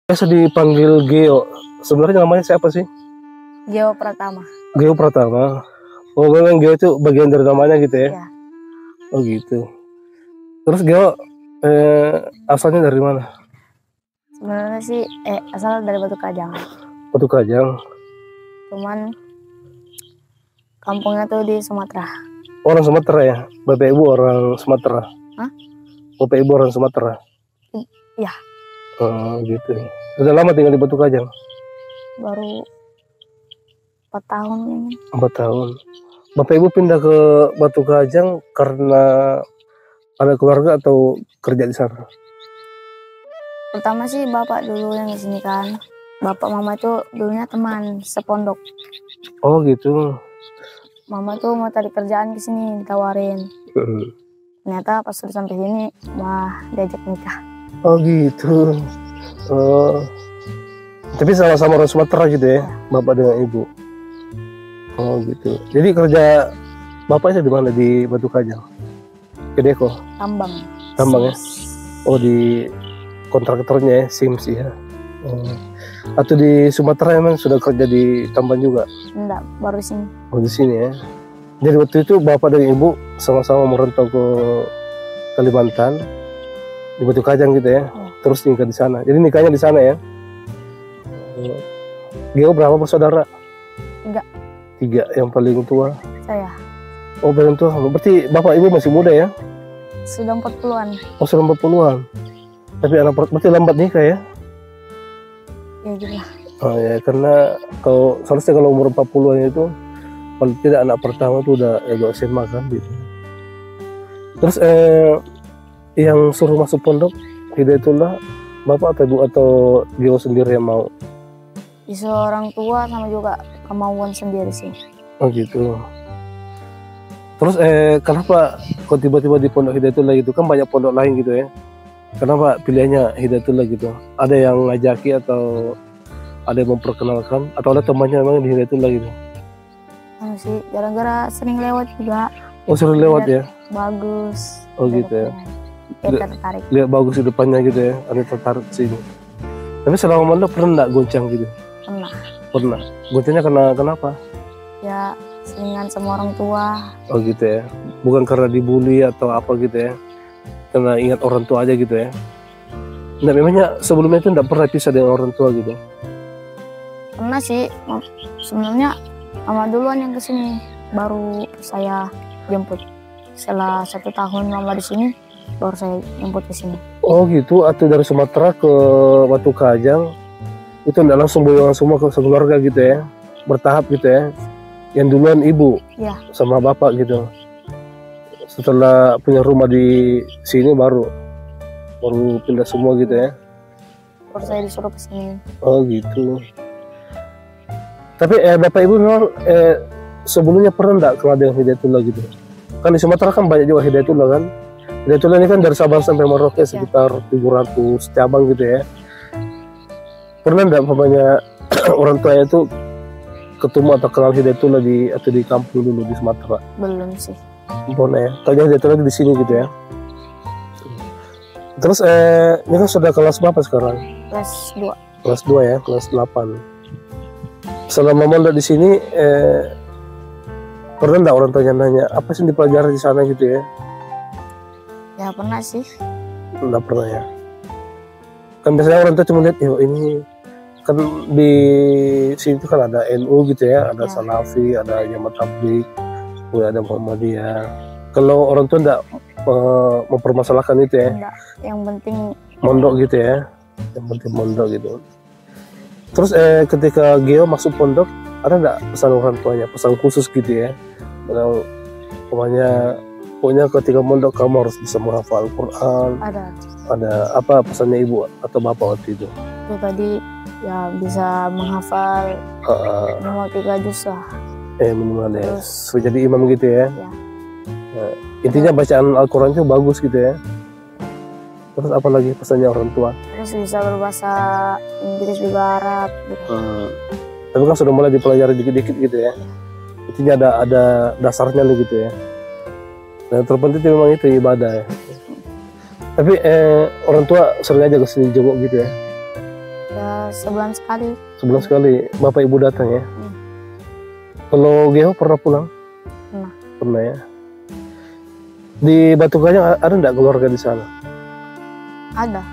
Biasa dipanggil Geo. Sebenarnya namanya siapa sih? Geo Pratama. Geo Pratama. Oh, memang Geo itu bagian dari namanya gitu ya? Ya. Oh gitu. Terus Geo asalnya dari mana? Sebenarnya sih asal dari Batu Kajang. Batu Kajang. Cuman kampungnya tuh di Sumatera. Orang Sumatera ya? Bapak ibu orang Sumatera? Hah? Bapak ibu orang Sumatera? Iya. Oh gitu. Sudah lama tinggal di Batu Kajang? Baru 4 tahun ini. 4 tahun. Bapak ibu pindah ke Batu Kajang karena ada keluarga atau kerja di sana? Pertama sih bapak dulu yang di sini kan. Bapak mama itu dulunya teman sepondok. Oh gitu. Mama tuh mau cari kerjaan ke sini, ditawarin. Ternyata pas sudah sampai sini malah diajak nikah. Oh gitu. Oh. Tapi sama-sama orang Sumatera gitu ya, bapak dengan ibu. Oh gitu. Jadi kerja bapaknya di mana, di Batu Kajang? Kedeko. Tambang. Tambang ya. Oh di kontraktornya ya, Sims ya. Oh. Atau di Sumatera emang sudah kerja di tambang juga? Enggak, baru di sini. Oh di sini ya. Jadi waktu itu bapak dan ibu sama-sama merantau ke Kalimantan di Batu Kajang gitu ya. Terus nikah di sana. Jadi nikahnya di sana ya. Geo berapa bersaudara? 3. 3. Yang paling tua? Saya. Oh paling tua. Berarti bapak ibu masih muda ya? Sudah 40-an. Oh sudah 40-an. Tapi anak berarti lambat nikah ya? Ya gitu lah. Oh ya, karena seharusnya kalau umur 40-an itu paling tidak anak pertama tuh udah agak SMA kan gitu. Terus yang suruh masuk pondok Hidayatullah bapak atau ibu atau Geo sendiri yang mau? Isu orang tua sama juga kemauan sendiri sih. Oh gitu. Terus kenapa kok tiba-tiba di pondok Hidayatullah gitu? Kan banyak pondok lain gitu ya. Kenapa pilihannya Hidayatullah gitu? Ada yang ngajaki atau ada yang memperkenalkan atau ada temannya memang di Hidayatullah gitu? Anu sih, gara-gara sering lewat juga. Oh sering lewat ya? Bagus. Oh gitu ya. Tertarik. Lihat bagus di depannya gitu ya, ada tertarik sini. Tapi selama mondok pernah nggak goncang gitu? Pernah. Pernah. Goncangnya kenapa? Ya seringan sama orang tua. Oh gitu ya. Bukan karena dibully atau apa gitu ya? Karena ingat orang tua aja gitu ya? Nah memangnya sebelumnya itu nggak pernah pisah dengan orang tua gitu? Pernah sih. Sebenarnya mama duluan yang kesini, baru saya jemput. Setelah 1 tahun mama di sini, baru saya jemput ke sini. Oh gitu, atau dari Sumatera ke Batu Kajang itu nggak langsung boyongan semua ke keluarga gitu ya, bertahap gitu ya. Yang duluan ibu ya, sama bapak gitu. Setelah punya rumah di sini baru pindah semua gitu ya. Baru saya disuruh ke sini. Oh gitu. Tapi bapak ibu memang sebelumnya pernah nggak kenal dengan Hidayatullah gitu? Kan di Sumatera kan banyak juga Hidayatullah kan. Hidayatullah ini kan dari Sabang sampai Merauke sekitar 700 cabang gitu ya. Pernah nggak namanya orang tuanya itu ketemu atau kenal Hidayatullah atau di kampung dulu di Sumatera? Belum sih. Belum ya. Tanya Hidayatullah di sini gitu ya. Terus ini kan sudah kelas berapa sekarang? Kelas 2. Kelas 2 ya, kelas 8. Selama mondok di sini pernah nggak orang tuanya nanya apa sih dipelajari di sana gitu ya? Ya pernah sih. Nggak pernah ya. Kan biasanya orang tua cuma lihat, ini kan di sini tuh kan ada NU gitu ya, ada Salafi, ada Jamaah Tabligh, ada Muhammadiyah. Kalau orang tua nggak mempermasalahkan itu ya? Enggak. Yang penting mondok gitu ya, yang penting mondok gitu. Terus ketika Geo masuk pondok, ada nggak pesan orang tuanya, pesan khusus gitu ya? Pokoknya ketika mondok kamu harus bisa menghafal Al-Quran. Ada apa pesannya ibu atau bapak waktu itu? Itu tadi ya bisa menghafal minimal 3 juz lah. Minimal ya. So, jadi imam gitu ya? Ya. Intinya bacaan Al-Quran itu bagus gitu ya? Terus apa lagi pesannya orang tua? Terus bisa berbahasa Inggris juga, Arab gitu. Tapi kan sudah mulai dipelajari dikit-dikit gitu ya? Intinya ada dasarnya nih gitu ya? Dan terpenting itu memang itu ibadah ya. Tapi orang tua sering aja kesini jenguk gitu ya? Ya sebulan sekali. Sebulan sekali bapak ibu datang ya. Kalau Geo pernah pulang? Pernah. Pernah ya. Di Batu Gajang ada enggak keluarga di sana? Ada.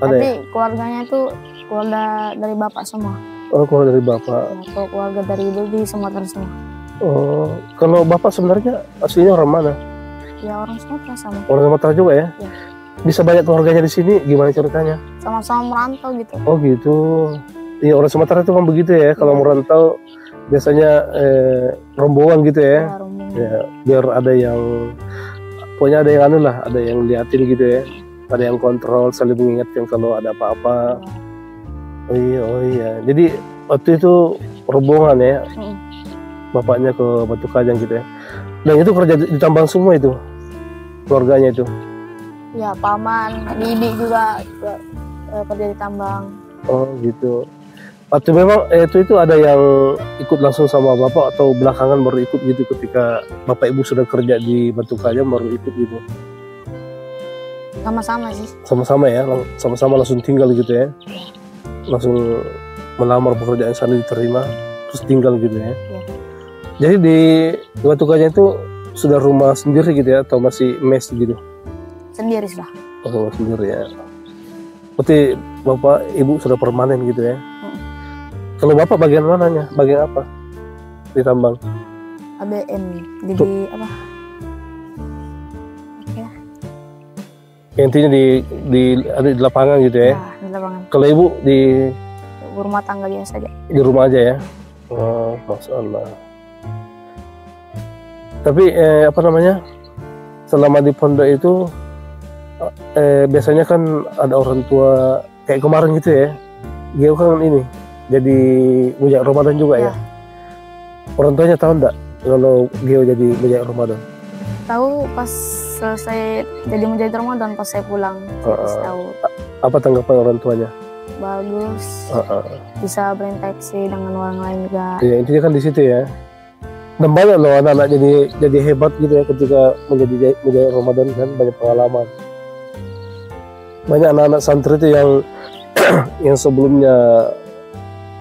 Ada Tapi ya? keluarganya itu keluarga dari bapak semua. Oh, keluarga dari bapak. Ya, kalau keluarga dari ibu di Sumatera semua. Oh, kalau bapak sebenarnya aslinya orang mana? Ya orang Sumatera sama. Orang Sumatera juga ya? Ya. Bisa banyak keluarganya di sini, gimana ceritanya? Sama-sama merantau gitu. Oh gitu. Iya, orang Sumatera itu kan begitu ya, kalau Iya. merantau biasanya rombongan gitu ya. Ya, rombongan. Ya, biar ada yang pokoknya ada yang anu lah, ada yang liatin gitu ya. Ada yang kontrol, saling mengingatkan kalau ada apa-apa. Oh iya. Jadi waktu itu rombongan ya, Mm. bapaknya ke Batu Gajang gitu ya. Dan itu kerja di tambang semua itu, keluarganya itu. Ya paman, bibi juga kerja di tambang. Oh gitu. Waktu memang itu ada yang ikut langsung sama bapak atau belakangan baru ikut gitu ketika bapak ibu sudah kerja di Batu Gajang baru ikut gitu. Sama-sama sih. Sama-sama ya, sama-sama langsung tinggal gitu ya. Langsung melamar pekerjaan sana diterima terus tinggal gitu ya. Iya. Jadi di Batu Gajang itu sudah rumah sendiri gitu ya atau masih mes gitu? Sendiri sudah. Oh, rumah sendiri ya. Berarti bapak ibu sudah permanen gitu ya? Kalau bapak bagian mananya? Bagian apa? Di tambang? ABM jadi apa? Ya, Ya, intinya ada di lapangan gitu ya? di lapangan. Kalau ibu di Rumah tangga biasa aja. di rumah aja ya? Oh, Masya Allah. Tapi apa namanya? Selama di pondok itu biasanya kan ada orang tua kayak kemarin gitu ya? Geo kan ini jadi bujang Ramadan juga ya? Ya. Orang tuanya tahu enggak kalau Geo jadi bujang Ramadan? Tahu pas selesai jadi menjadi Ramadan pas saya pulang. Terus tahu Apa tanggapan orang tuanya? bagus. Bisa berinteraksi dengan orang lain juga. Ya intinya kan di situ ya. Dan banyak loh anak-anak jadi hebat gitu ya ketika menjadi Ramadan kan, banyak pengalaman. Banyak anak-anak santri itu yang yang sebelumnya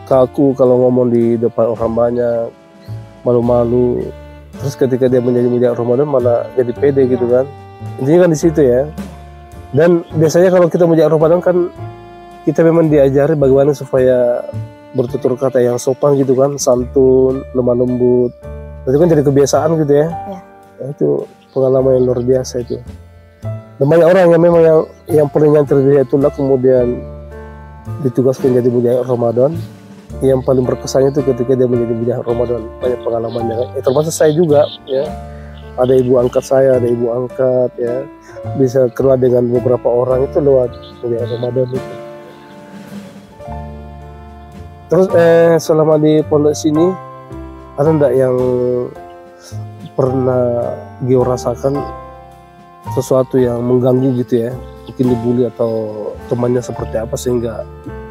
kaku kalau ngomong di depan orang banyak, malu-malu. Terus ketika dia menjadi mujahid Ramadan malah jadi pede gitu kan. Intinya kan di situ ya. Dan biasanya kalau kita mujahid Ramadan kan kita memang diajari bagaimana supaya bertutur kata yang sopan gitu kan, santun, lemah lembut. Itu kan jadi kebiasaan gitu ya. Ya. Nah, itu pengalaman yang luar biasa itu. Dan banyak orang yang memang yang pernah nyantri di Hidayatullah kemudian ditugaskan jadi mujahid Ramadan. Yang paling berkesannya itu ketika dia menjadi mujahid Ramadan, banyak pengalamannya kan. Termasuk saya juga ya. Ada ibu angkat saya, ada ibu angkat ya. Bisa kenal dengan beberapa orang itu lewat mujahid Ramadan itu. Terus selama di pondok sini ada enggak yang pernah Geo rasakan sesuatu yang mengganggu gitu ya, mungkin dibully atau temannya seperti apa sehingga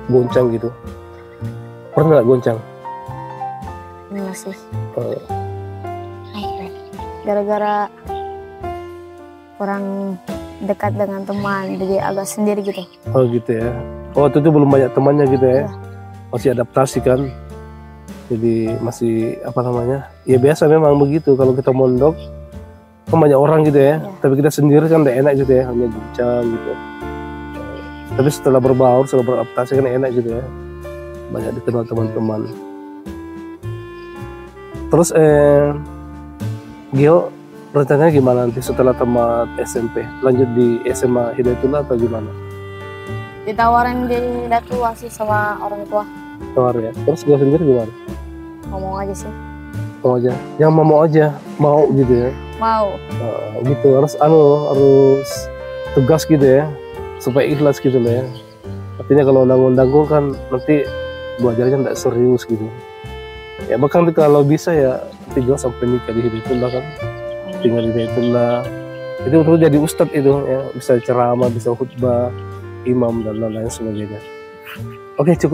goncang gitu? Pernah nggak goncang? Enggak sih. Gara-gara kurang dekat dengan teman, jadi agak sendiri gitu. Oh gitu ya. Oh waktu itu belum banyak temannya gitu ya? Ya. Masih adaptasi kan? Jadi masih apa namanya? Ya biasa memang begitu kalau kita mondok kan banyak orang gitu ya. Ya. Tapi kita sendiri kan udah enak gitu ya, hanya bincang gitu. Tapi setelah berbaur, setelah beradaptasi kan enak gitu ya. Banyak dikenal teman-teman. Terus Geo rencananya gimana nanti setelah tamat SMP? Lanjut di SMA Hidayatullah atau gimana? Ditawarin di Hidayatullah sih sama orang tua. Tawar ya. Terus Geo sendiri gimana? Ngomong aja sih. Mau aja. Yang mau aja, mau gitu ya. Mau. Gitu harus tegas gitu ya supaya ikhlas gitu loh ya. Artinya kalau undang-undang kan nanti belajarnya nggak serius gitu ya. Bahkan kalau bisa ya tinggal sampai nikah di Hidayatullah kan, tinggal di Hidayatullah itu untuk jadi ustadz itu ya, bisa ceramah, bisa khutbah, imam dan lain-lain sebagainya. Oke, cukup.